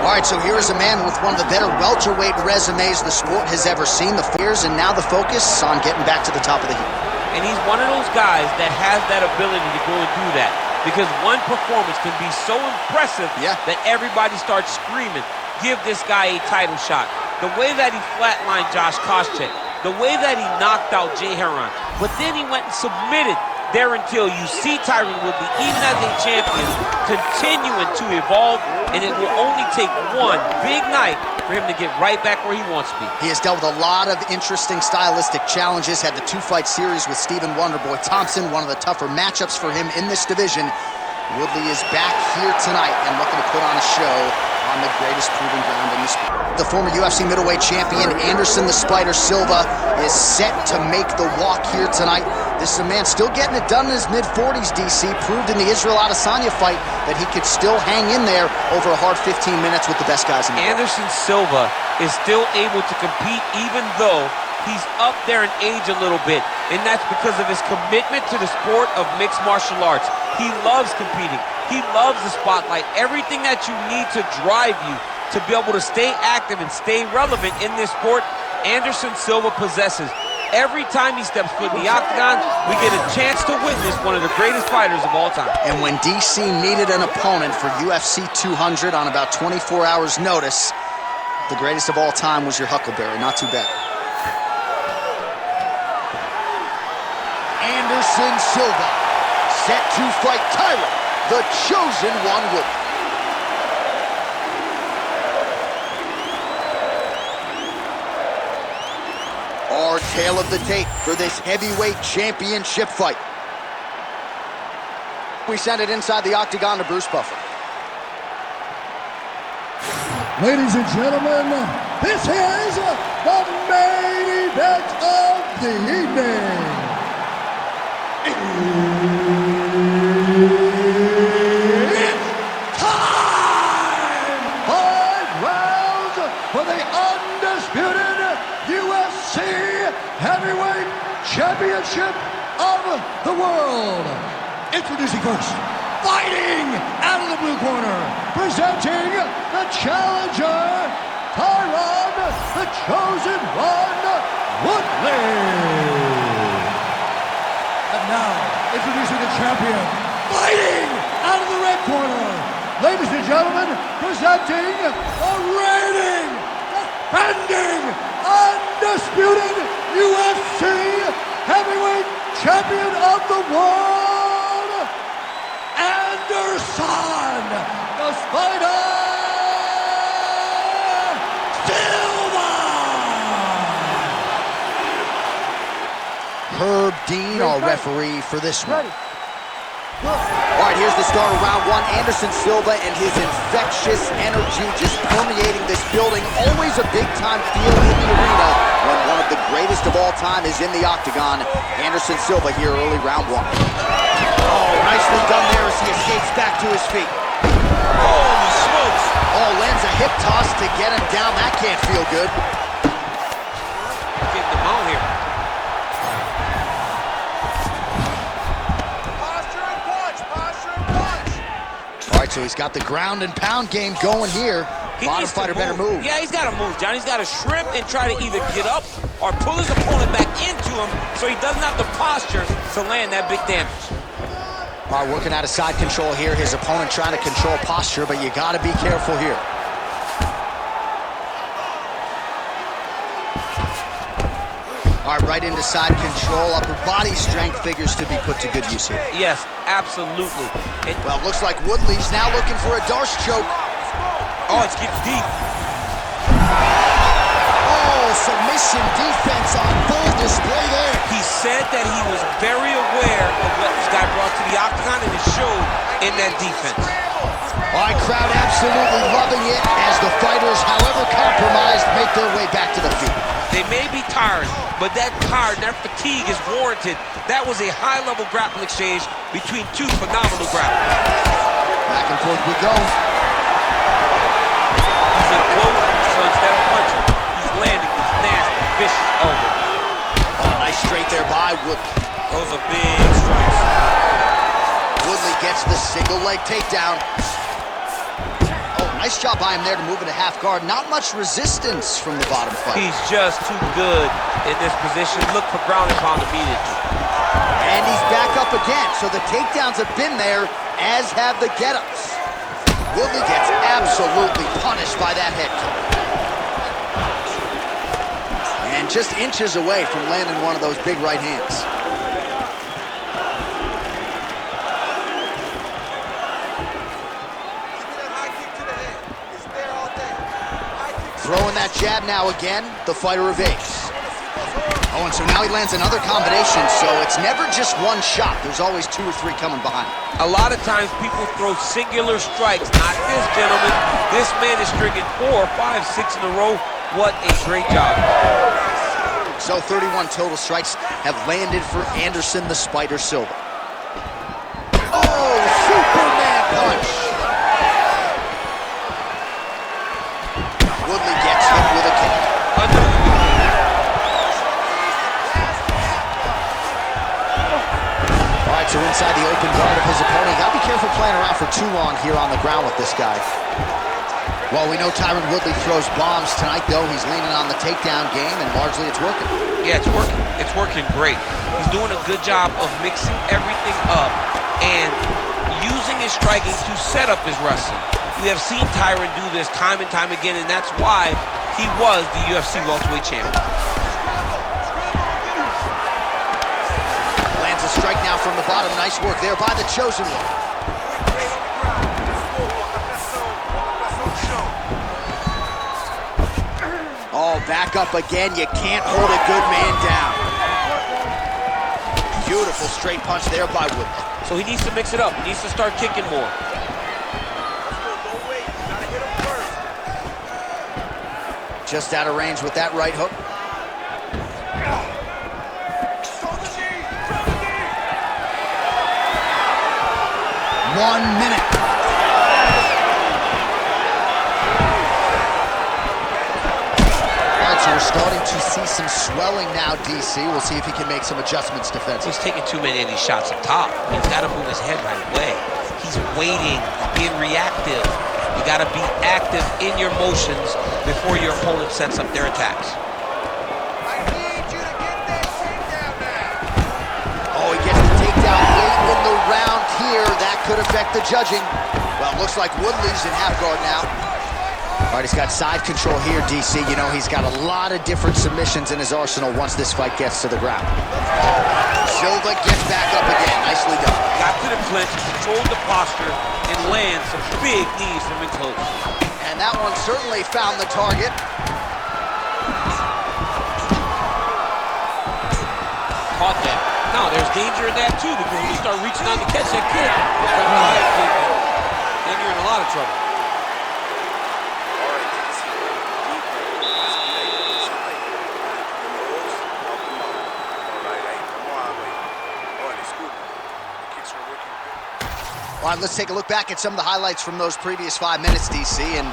All right, so here is a man with one of the better welterweight resumes the sport has ever seen. The fears and now the focus on getting back to the top of the heap. And he's one of those guys that has that ability to go and do that, because one performance can be so impressive that everybody starts screaming, give this guy a title shot. The way that he flatlined Josh Koscheck, the way that he knocked out Jay Heron, but then he went and submitted there until you see Tyron Woodley, even as a champion, continuing to evolve, and it will only take one big night for him to get right back where he wants to be. He has dealt with a lot of interesting stylistic challenges, had the 2-fight series with Stephen Wonderboy Thompson, one of the tougher matchups for him in this division. Woodley is back here tonight and looking to put on a show on the greatest proving ground in the sport. The former UFC middleweight champion, Anderson the Spider Silva, is set to make the walk here tonight. This is a man still getting it done in his mid-40s, DC. Proved in the Israel Adesanya fight that he could still hang in there over a hard 15 minutes with the best guys in the world. Anderson Silva is still able to compete even though he's up there in age a little bit, and that's because of his commitment to the sport of mixed martial arts. He loves competing. He loves the spotlight. Everything that you need to drive you to be able to stay active and stay relevant in this sport, Anderson Silva possesses. Every time he steps foot in the octagon, we get a chance to witness one of the greatest fighters of all time. And when DC needed an opponent for UFC 200 on about 24 hours notice, the greatest of all time was your Huckleberry. Not too bad. Anderson Silva, set to fight Tyron, the chosen one Woodley. Our tale of the tape for this heavyweight championship fight. We send it inside the octagon to Bruce Buffer. Ladies and gentlemen, this is the main event of the evening. It's time! 5 rounds for the undisputed UFC Heavyweight Championship of the world. Introducing first, fighting out of the blue corner, presenting the challenger, Tyron, the chosen one, Woodley. And now, introducing the champion, fighting out of the red corner, ladies and gentlemen, presenting the reigning, defending, undisputed UFC Heavyweight Champion of the world, Anderson, the Spider Silva! Herb Dean, our referee for this one. All right, here's the start of round 1. Anderson Silva and his infectious energy just permeating this building. Always a big-time feel in the arena when one of the greatest of all time is in the octagon. Anderson Silva here early round 1. Oh, nicely done there as he escapes back to his feet. Holy smokes! Oh, lands a hip toss to get him down. That can't feel good. Getting the mount here. All right, so he's got the ground and pound game going here. Bottom fighter better move. Yeah, he's got to move, John. He's got to shrimp and try to either get up or pull his opponent back into him so he doesn't have the posture to land that big damage. All right, working out of side control here. His opponent trying to control posture, but you got to be careful here. All right, right into side control. Upper body strength figures to be put to good use here. Yes, absolutely. Well, it looks like Woodley's now looking for a Darce choke. Oh, it's getting deep. Oh, submission defense on full display there. He said that he was very aware of what this guy brought to the octagon, and it showed in that defense. All right, crowd absolutely loving it as the fighters, however compromised, make their way back to the feet. They may be tired, but that tired, that fatigue is warranted. That was a high-level grappling exchange between two phenomenal grapplers. Back and forth we go. He's in close, so instead of punching, he's landing these nasty, vicious elbows. Oh, nice straight there by Woodley. Those are big strikes. Woodley gets the single leg takedown. Oh, Nice job by him there to move it to half guard. Not much resistance from the bottom fight. He's just too good in this position. Look for ground and pound immediately. And he's back up again. So the takedowns have been there, as have the get-ups. Woodley gets absolutely punished by that head kick. And just inches away from landing one of those big right hands. Throwing that jab now again, the fighter evades. Oh, and so now he lands another combination, so it's never just one shot. There's always 2 or 3 coming behind. A lot of times people throw singular strikes. Not this gentleman. This man is stringing 4, 5, 6 in a row. What a great job. So 31 total strikes have landed for Anderson the Spider Silva. Oh, Superman punch! Woodley gets hit with a kick. All right, so inside the open guard of his opponent. Got to be careful playing around for too long here on the ground with this guy. Well, we know Tyron Woodley throws bombs tonight, though. He's leaning on the takedown game, and largely it's working. Yeah, it's working. It's working great. He's doing a good job of mixing everything up and using his striking to set up his wrestling. We have seen Tyron do this time and time again, and that's why he was the UFC welterweight champion. Lands a strike now from the bottom. Nice work there by the chosen one. Oh, back up again. You can't hold a good man down. Beautiful straight punch there by Woodley. So he needs to mix it up. He needs to start kicking more. Just out of range with that right hook. 1 minute. All right, so we're starting to see some swelling now, DC. We'll see if he can make some adjustments defensively. He's taking too many of these shots up top. He's got to move his head right away. He's waiting, being reactive. You got to be active in your motions before your opponent sets up their attacks. I need you to get that takedown now. Oh, he gets the takedown late in the round here. That could affect the judging. Well, it looks like Woodley's in half guard now. All right, he's got side control here, DC. You know, he's got a lot of different submissions in his arsenal once this fight gets to the ground. Silva gets back up again. Nicely done. Got to the clinch, controlled the posture, and lands some big knees from in close. And that one certainly found the target. Caught that. No, there's danger in that too, because when you start reaching out to catch that kick, then you're in a lot of trouble. All right, let's take a look back at some of the highlights from those previous 5 minutes, DC, and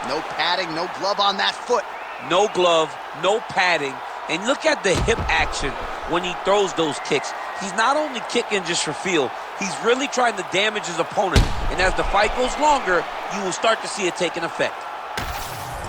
no padding, no glove on that foot. No glove, no padding, and look at the hip action when he throws those kicks. He's not only kicking just for feel, he's really trying to damage his opponent, and as the fight goes longer, you will start to see it taking effect.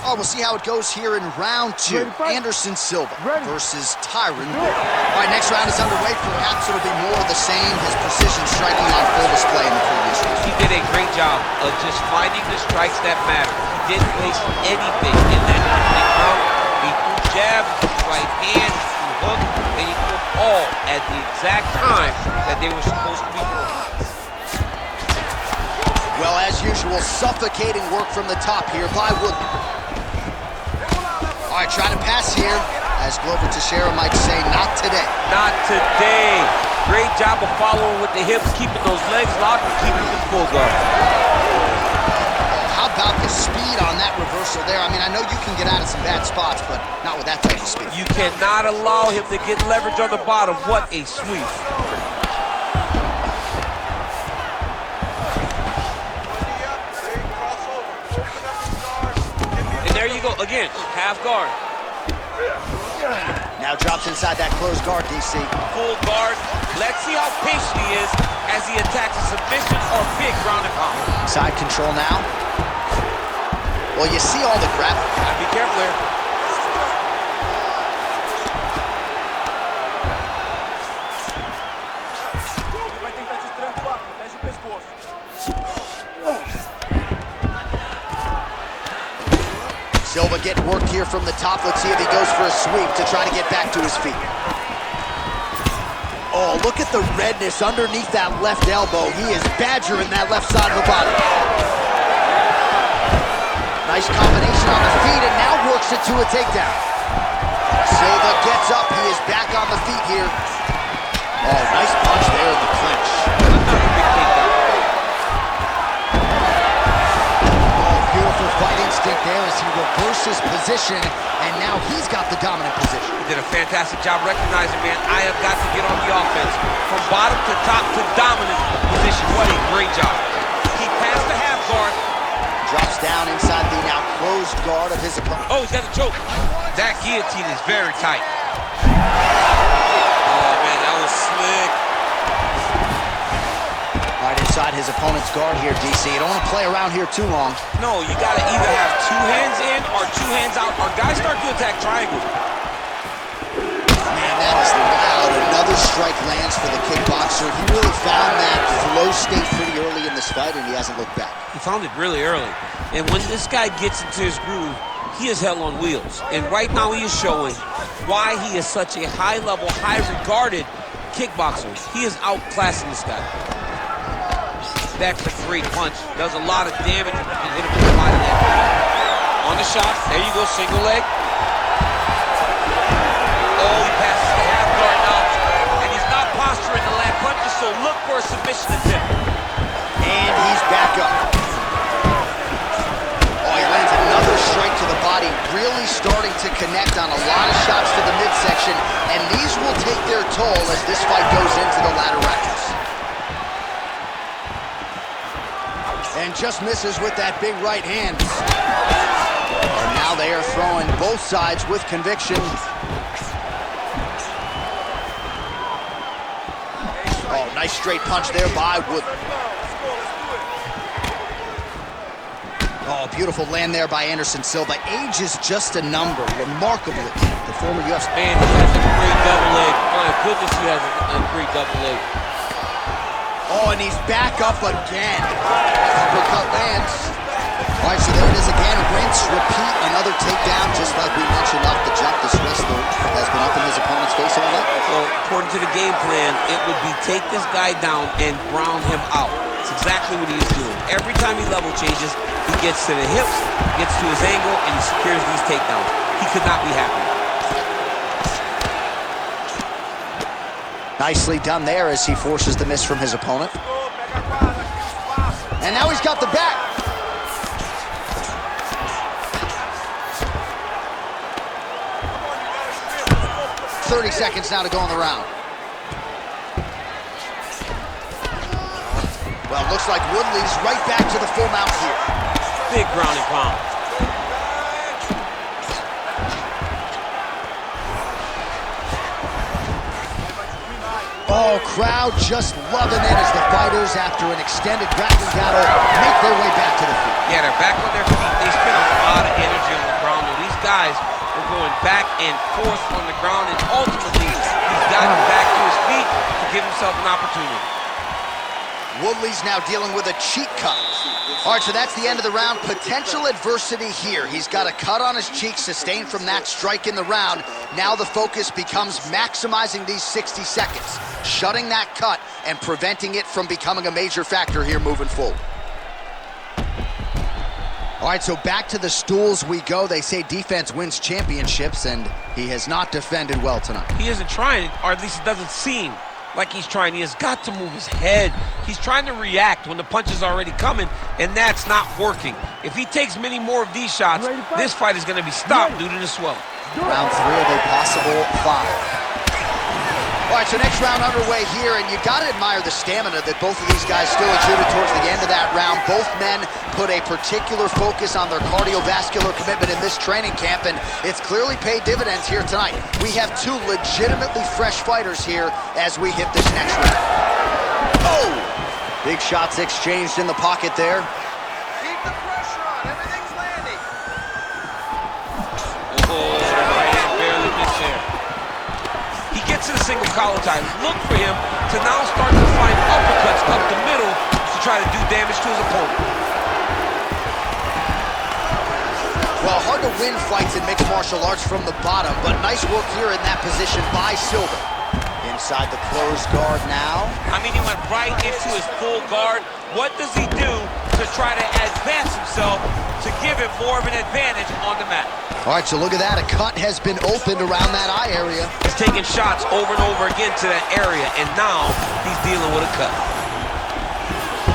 Oh, we'll see how it goes here in round 2. Anderson Silva versus Tyron Woodley. All right, next round is underway. Perhaps it'll be more of the same. His precision striking on full display in the previous round. He did a great job of just finding the strikes that matter. He didn't waste anything in that opening round. He threw jabs, he threw right hand, he threw hook, and he threw all at the exact time that they were supposed to be thrown. Well, as usual, suffocating work from the top here by Woodley. All right, trying to pass here, as Glover Teixeira might say, not today. Not today. Great job of following with the hips, keeping those legs locked and keeping them in full guard. How about the speed on that reversal there? I mean, I know you can get out of some bad spots, but not with that type of speed. You cannot allow him to get leverage on the bottom. What a sweep. Again, half guard. Now drops inside that closed guard, DC. Full guard. Let's see how patient he is as he attacks a submission or big ground and pound. Side control now. Well, you see all the grab. Gotta be careful here. Silva getting worked here from the top. Let's see if he goes for a sweep to try to get back to his feet. Oh, look at the redness underneath that left elbow. He is badgering that left side of the body. Nice combination on the feet and now works it to a takedown. Silva gets up. He is back on the feet here. Oh, nice punch there in the clinch. Beautiful fight instinct there as he reverses position, and now he's got the dominant position. He did a fantastic job recognizing, man, I have got to get on the offense. From bottom to top to dominant position. What a great job. He passed the half guard. Drops down inside the now closed guard of his opponent. Oh, he's got a choke. That guillotine is very tight. Oh, man, that was slick. Right inside his opponent's guard here, DC. You don't want to play around here too long. No, you got to either have two hands in or two hands out, or guys start to attack triangles. Man, that is loud. Another strike lands for the kickboxer. He really found that flow state pretty early in this fight, and he hasn't looked back. He found it really early. And when this guy gets into his groove, he is hell on wheels. And right now he is showing why he is such a high-level, high-regarded kickboxer. He is outclassing this guy. That's a great punch. Does a lot of damage when you hit him with the body there. On the shot. There you go, single leg. Oh, he passes the half guard now. And he's not posturing to land punches, so look for a submission attempt. And he's back up. Oh, he lands another strike to the body, really starting to connect on a lot of shots to the midsection, and these will take their toll as this fight goes into the latter rounds. And just misses with that big right hand. And now they are throwing both sides with conviction. Oh, nice straight punch there by Woodley. Oh, beautiful land there by Anderson Silva. Age is just a number, remarkably. The former UFC. Man, he has a great double leg. My goodness, he has a great double leg. Oh, and he's back up again. Uppercut lands. All right, so there it is again. Rinse, repeat, another takedown, just like we mentioned off the jump. This wrestler has been up in his opponent's face all night. Well, according to the game plan, it would be take this guy down and ground him out. It's exactly what he is doing. Every time he level changes, he gets to the hips, gets to his angle, and he secures these takedowns. He could not be happy. Nicely done there as he forces the miss from his opponent. And now he's got the back. "30 seconds now to go in the round. Well, looks like Woodley's right back to the full mount here. Big ground and pound. Oh, crowd just loving it as the fighters, after an extended grappling battle, make their way back to the feet. Yeah, they're back on their feet. They spend a lot of energy on the ground, and these guys are going back and forth on the ground, and ultimately, he's gotten back to his feet to give himself an opportunity. Woodley's now dealing with a cheek cut. All right, so that's the end of the round. Potential adversity here. He's got a cut on his cheek sustained from that strike in the round. Now the focus becomes maximizing these 60 seconds, shutting that cut and preventing it from becoming a major factor here moving forward. All right, so back to the stools we go. They say defense wins championships, and he has not defended well tonight. He isn't trying, or at least it doesn't seem like he's trying. He has got to move his head. He's trying to react when the punch is already coming, and that's not working. If he takes many more of these shots, this fight is going to be stopped due to the swelling. Round 3 of a possible 5. All right, so next round underway here, and you got to admire the stamina that both of these guys still exuded towards the end of that round. Both men put a particular focus on their cardiovascular commitment in this training camp, and it's clearly paid dividends here tonight. We have two legitimately fresh fighters here as we hit this next round. Oh! Big shots exchanged in the pocket there. Keep the pressure on. Everything's landing. single collar tie. Look for him to now start to find uppercuts up the middle to try to do damage to his opponent. Well, hard to win fights in mixed martial arts from the bottom, but nice work here in that position by Silva. Inside the closed guard now. I mean, he went right into his full guard. What does he do to try to advance himself to give him more of an advantage on the mat? All right, so look at that. A cut has been opened around that eye area. He's taking shots over and over again to that area, and now he's dealing with a cut.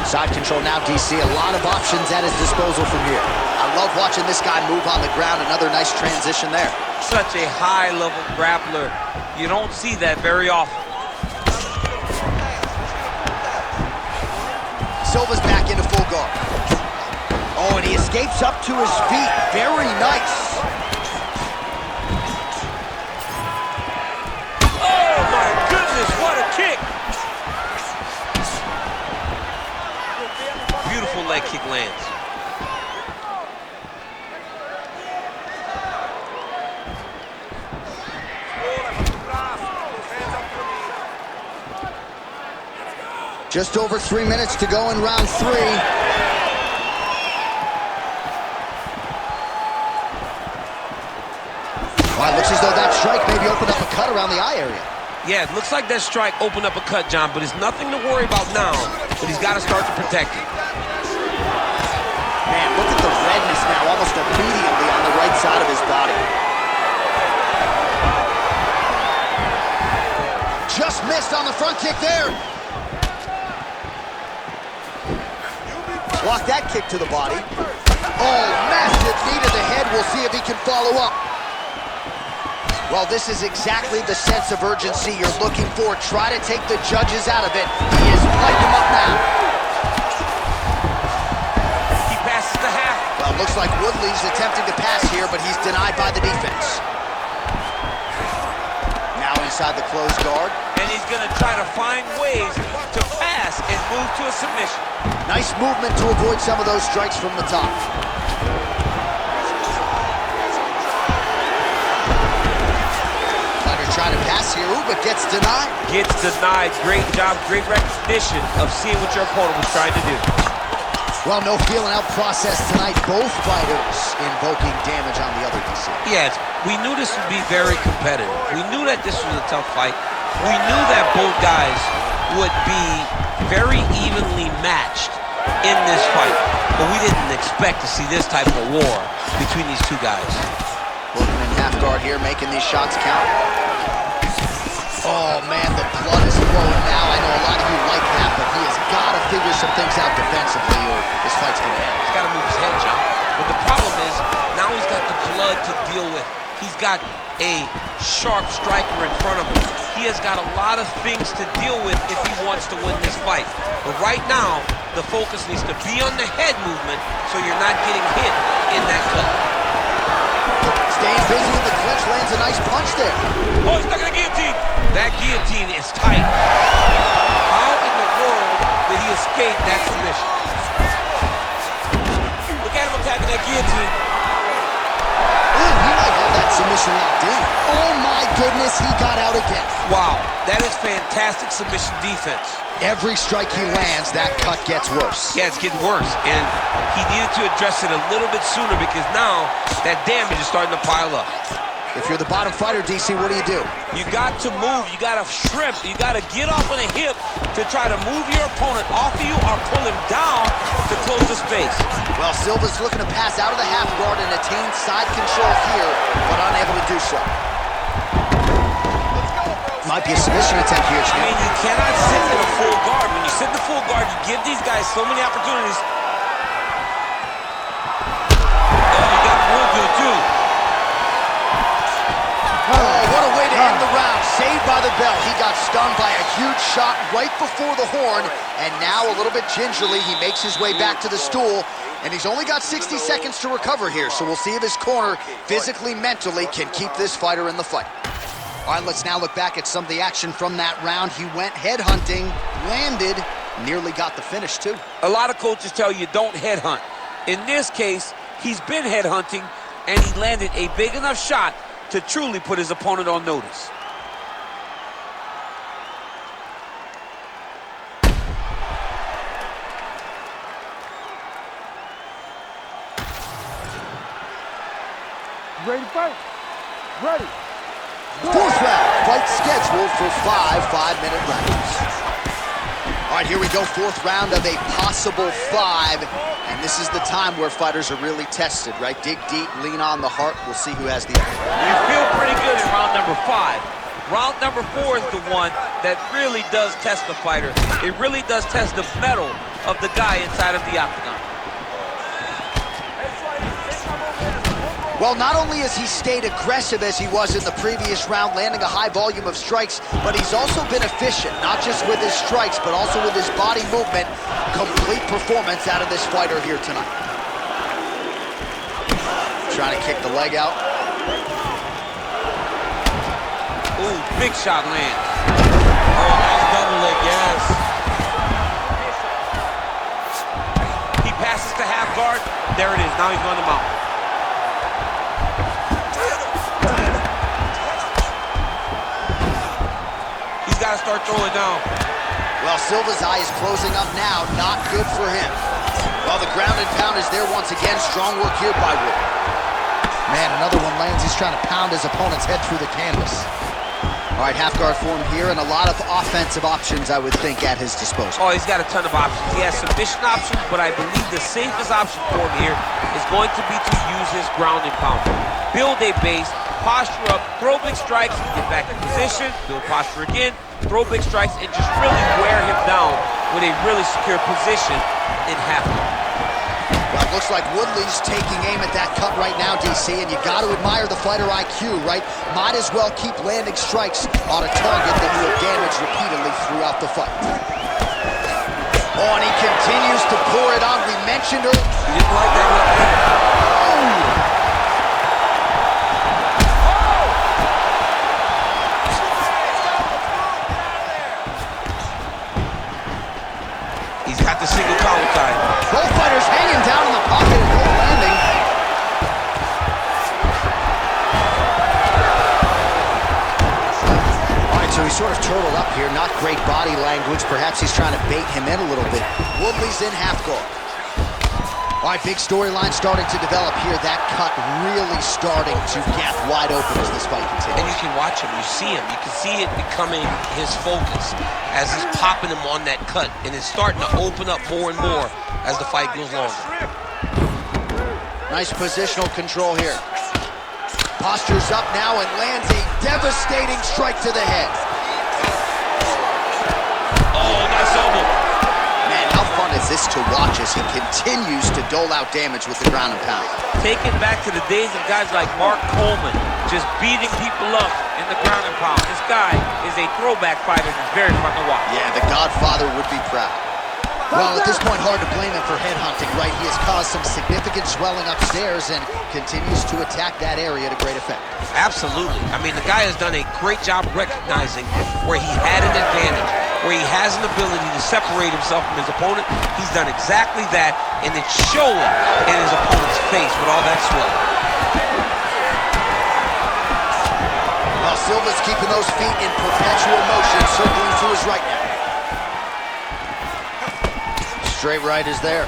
Side control now, DC. A lot of options at his disposal from here. I love watching this guy move on the ground. Another nice transition there. Such a high-level grappler. You don't see that very often. Silva's back into full guard. Oh, and he escapes up to his feet. Very nice. Oh, my goodness, what a kick. Beautiful leg kick lands. Just over 3 minutes to go in round 3. All right, looks as though that strike maybe opened up a cut around the eye area. Yeah, it looks like that strike opened up a cut, John, but it's nothing to worry about now, but he's got to start to protect it. Man, look at the redness now almost immediately on the right side of his body. Just missed on the front kick there. Block that kick to the body. Oh, massive knee to the head. We'll see if he can follow up. Well, this is exactly the sense of urgency you're looking for. Try to take the judges out of it. He is piping them up now. He passes the half. Well, looks like Woodley's attempting to pass here, but he's denied by the defense. Now inside the closed guard. And he's going to try to find ways to pass and move to a submission. Nice movement to avoid some of those strikes from the top. Fighter trying to pass here, but gets denied. Gets denied. Great job, great recognition of seeing what your opponent was trying to do. Well, no feeling out process tonight. Both fighters invoking damage on the other DC. Yes, we knew this would be very competitive. We knew that this was a tough fight. We knew that both guys would be very evenly matched in this fight, but we didn't expect to see this type of war between these two guys. Working in half guard here, making these shots count. Oh man, the blood is flowing now. I know a lot of you like that, but he has got to figure some things out defensively or this fight's gonna end. He's got to move his head, John. But the problem is, now he's got the blood to deal with. He's got a sharp striker in front of him. He has got a lot of things to deal with if he wants to win this fight. But right now, the focus needs to be on the head movement so you're not getting hit in that cut. Staying busy with the clinch, lands a nice punch there. Oh, he's stuck in the guillotine. That guillotine is tight. How in the world did he escape that submission? Look at him attacking that guillotine. Ooh, he might have that submission locked in. Oh my goodness, he got out again. Wow, that is fantastic submission defense. Every strike he lands, that cut gets worse. Yeah, it's getting worse, and he needed to address it a little bit sooner because now that damage is starting to pile up. If you're the bottom fighter, DC, what do? You got to move, you got to shrimp, you got to get off on a hip to try to move your opponent off of you or pull him down to close the space. Well, Silva's looking to pass out of the half guard and attain side control here, but unable to do so. Might be a submission attempt here, I mean, you cannot sit in a full guard. When you sit in the full guard, you give these guys so many opportunities. Oh, you got real good, too. Oh, what a way to end the round. Saved by the bell. He got stunned by a huge shot right before the horn, and now a little bit gingerly, he makes his way back to the stool, and he's only got 60 seconds to recover here, so we'll see if his corner, physically, mentally, can keep this fighter in the fight. All right, let's now look back at some of the action from that round. He went headhunting, landed, nearly got the finish, too. A lot of coaches tell you don't headhunt. In this case, he's been headhunting, and he landed a big enough shot to truly put his opponent on notice. Ready to fight? Ready. Fourth round, fight scheduled for 5 5-minute rounds. All right, here we go, fourth round of a possible 5. And this is the time where fighters are really tested, right? Dig deep, lean on the heart. We'll see who has the upper hand. You feel pretty good in round number 5. Round number 4 is the one that really does test the fighter. It really does test the mettle of the guy inside of the octagon. Well, not only has he stayed aggressive as he was in the previous round, landing a high volume of strikes, but he's also been efficient, not just with his strikes, but also with his body movement. Complete performance out of this fighter here tonight. Trying to kick the leg out. Ooh, big shot lands. Oh, nice double leg, yes. He passes to half guard. There it is, now he's on the mount. Got to start throwing down. Well, Silva's eye is closing up now. Not good for him. Well, the ground and pound is there once again. Strong work here by Woodley. Man, another one lands. He's trying to pound his opponent's head through the canvas. All right, half guard form here, and a lot of offensive options, I would think, at his disposal. Oh, he's got a ton of options. He has submission options, but I believe the safest option for him here is going to be to use his ground and pound. Build a base, posture up, throw big strikes, get back in position, build posture again, throw big strikes, and just really wear him down with a really secure position in half guard. Well, it looks like Woodley's taking aim at that cut right now, DC, and you got to admire the fighter IQ, right? Might as well keep landing strikes on a target that you have damaged repeatedly throughout the fight. Oh, and he continues to pour it on. We mentioned her. He didn't like that left hand. He's got the single collar tie. Both fighters hanging down in the pocket and both landing. All right, so he's sort of turtled up here. Not great body language. Perhaps he's trying to bait him in a little bit. Woodley's in half guard. All right, big storyline starting to develop here. That cut really starting to gap wide open as this fight continues. And you can watch him, you see him. You can see it becoming his focus as he's popping him on that cut. And it's starting to open up more and more as the fight goes longer. Nice positional control here. Postures up now and lands a devastating strike to the head. Oh, nice elbow. Man, how fun is this to watch as he continues to dole out damage with the ground and pound? Take it back to the days of guys like Mark Coleman, just beating people up in the ground and pound. This guy is a throwback fighter that's very fun to watch. Yeah, the Godfather would be proud. Well, at this point, hard to blame him for headhunting, right? He has caused some significant swelling upstairs and continues to attack that area to great effect. Absolutely. I mean, the guy has done a great job recognizing where he had an advantage, where he has an ability to separate himself from his opponent. He's done exactly that, and it's showing in his opponent's face with all that swelling. Well, Silva's keeping those feet in perpetual motion, circling to his right now. Straight right is there.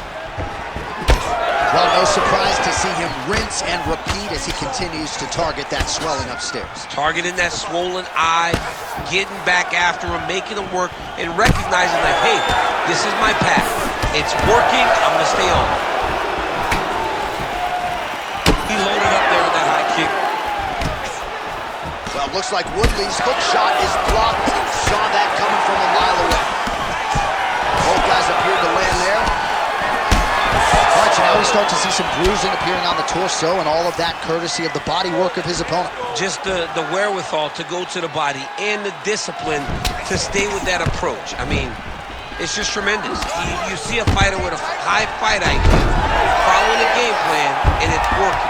Well, no surprise to see him rinse and repeat as he continues to target that swelling upstairs. Targeting that swollen eye, getting back after him, making him work, and recognizing that, hey, this is my path. It's working, I'm gonna stay on. He loaded up there with that high kick. Well, looks like Woodley's hook shot is blocked. Saw that coming from a mile away. Both guys appeared to land there. All right, so now we start to see some bruising appearing on the torso, and all of that courtesy of the body work of his opponent. Just the wherewithal to go to the body and the discipline to stay with that approach. I mean, it's just tremendous. You see a fighter with a high fight IQ following a game plan, and it's working.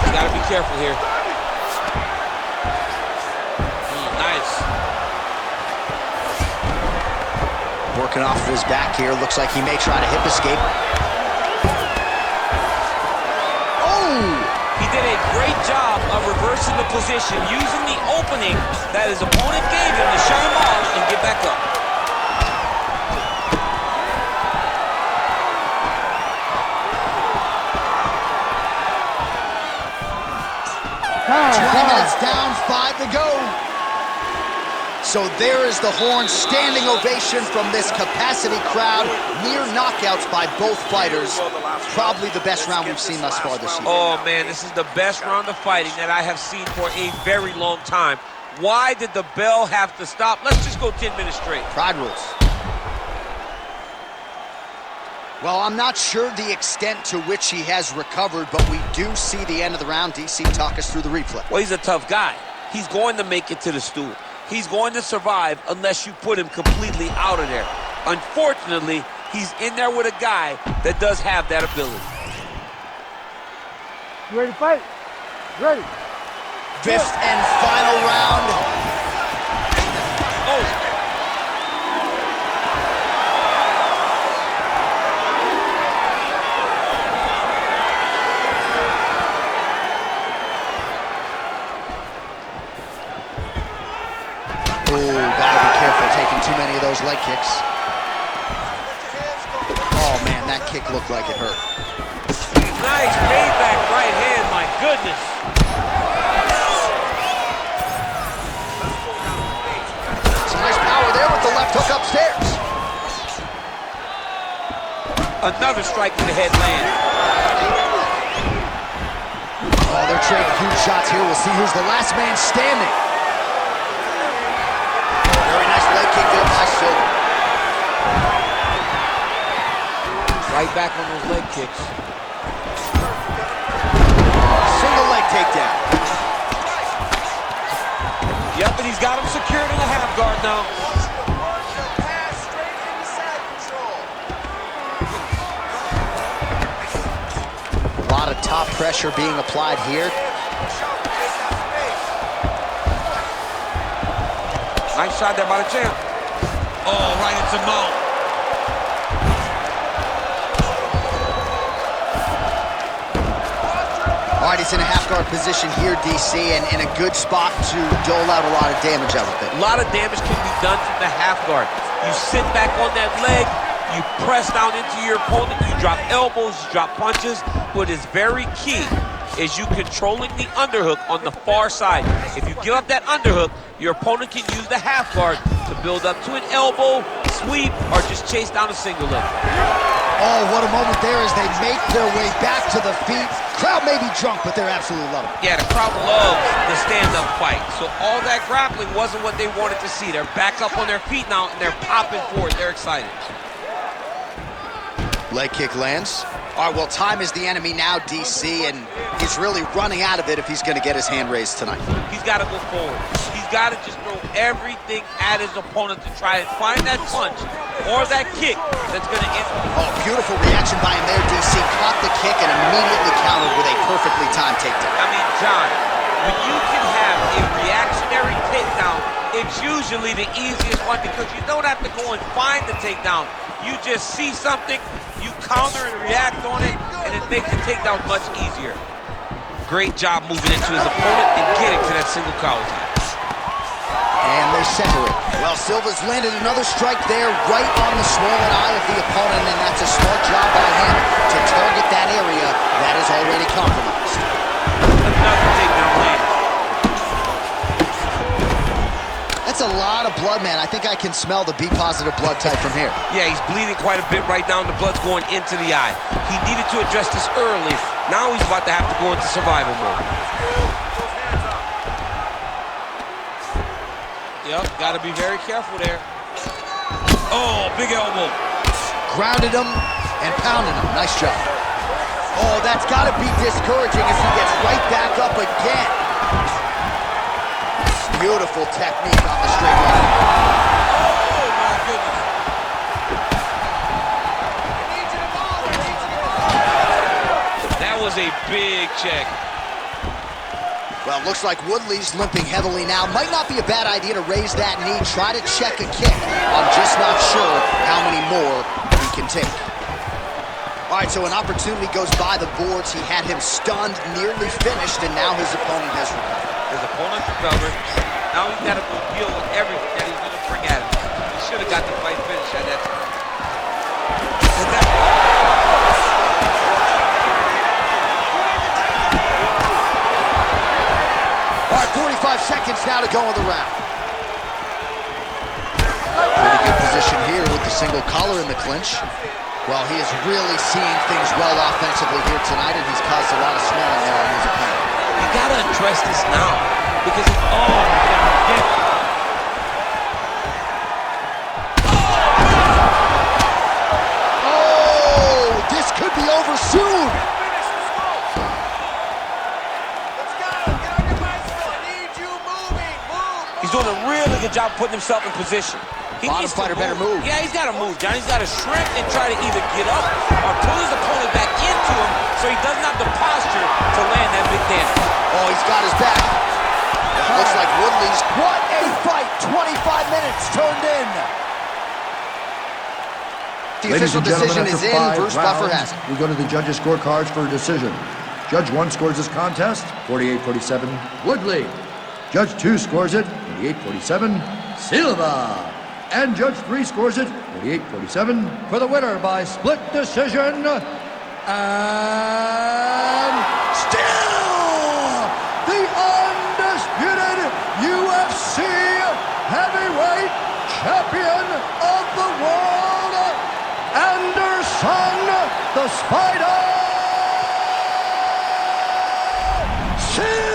You gotta be careful here. Nice. Working off of his back here. Looks like he may try to hip escape. Oh! He did a great job of reversing the position, using the opening that his opponent gave him to shut him off and get back up. It's down, 5 to go. So there is the horn, standing ovation from this capacity crowd. Near knockouts by both fighters. Probably the best round we've seen thus far this year. Oh man, this is the best round of fighting that I have seen for a very long time. Why did the bell have to stop? Let's just go 10 minutes straight. Pride rules. Well, I'm not sure the extent to which he has recovered, but we do see the end of the round. DC, talk us through the replay. Well, he's a tough guy. He's going to make it to the stool. He's going to survive unless you put him completely out of there. Unfortunately, he's in there with a guy that does have that ability. You ready to fight? Ready. Fifth and final round. Oh. Gotta be careful taking too many of those leg kicks. Oh man, that kick looked like it hurt. Nice payback right hand, my goodness. Some nice power there with the left hook upstairs. Another strike to the head land. Oh, they're trading huge shots here. We'll see who's the last man standing. Very nice leg kick there by Silva. Right back on those leg kicks. Single leg takedown. Yep, and he's got him secured in the half guard now. A lot of top pressure being applied here. Nice shot there by the champ. Oh, right into mount. All right, he's in a half-guard position here, DC, and in a good spot to dole out a lot of damage, I would think. A lot of damage can be done from the half guard. You sit back on that leg, you press down into your opponent, you drop elbows, you drop punches. What is very key is you controlling the underhook on the far side. If you give up that underhook, your opponent can use the half guard to build up to an elbow, sweep, or just chase down a single leg. Oh, what a moment there as they make their way back to the feet. Crowd may be drunk, but they're absolutely loving it. Yeah, the crowd loves the stand-up fight. So all that grappling wasn't what they wanted to see. They're back up on their feet now, and they're popping forward. They're excited. Leg kick lands. All right, well, time is the enemy now, DC, and he's really running out of it if he's going to get his hand raised tonight. He's got to go forward. He's got to just throw everything at his opponent to try and find that punch or that kick that's going to end. Oh, beautiful reaction by him there, DC. Caught the kick and immediately countered with a perfectly timed takedown. I mean, John, when you can have a reactionary takedown, it's usually the easiest one because you don't have to go and find the takedown. You just see something, you counter and react on it, and it makes the takedown much easier. Great job moving into his opponent and getting to that single collar tie. And they separate. Well, Silva's landed another strike there right on the swollen eye of the opponent, and that's a smart job by him to target that area that is already compromised. Another takedown land. That's a lot of blood, man. I think I can smell the B-positive blood type from here. Yeah, he's bleeding quite a bit right now, and the blood's going into the eye. He needed to address this early. Now he's about to have to go into survival mode. Yep, got to be very careful there. Oh, big elbow. Grounded him and pounded him. Nice job. Oh, that's got to be discouraging as he gets right back up again. Beautiful technique on the straight line. Oh, my goodness. That was a big check. Well, looks like Woodley's limping heavily now. Might not be a bad idea to raise that knee, try to check a kick. I'm just not sure how many more he can take. All right, so an opportunity goes by the boards. He had him stunned, nearly finished, and now his opponent has recovered. His opponent's recovered. Now he's got to go deal with everything that he's going to bring at him. He should have got the fight finished at that time. All right, now to go in the round. Pretty good position here with the single collar in the clinch. Well, he is really seeing things well offensively here tonight, and he's caused a lot of swelling there on his opponent. You gotta address this now, because it's, oh my God. Oh, this could be over soon. Finish, let's go. Let's go. Get on your bicycle. I need you moving. Move. He's doing a really good job putting himself in position. He Bottom needs to fighter better move. Yeah, he's got to move, John. He's got to shrimp and try to either get up or pull his opponent back into him so he doesn't have the posture to land that big damage. Oh, he's got his back. Looks like Woodley's. What a fight! 25 minutes turned in. The Ladies official and gentlemen, decision after is in. 5 Bruce Buffer rounds, has it. we go to the judges' scorecards for a decision. Judge 1 scores this contest, 48-47, Woodley. Judge 2 scores it, 48-47, Silva. And Judge 3 scores it, 48-47, for the winner by split decision. And still the undisputed UFC heavyweight champion of the world, Anderson the Spider Silva!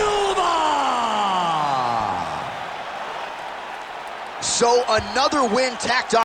So another win tacked on.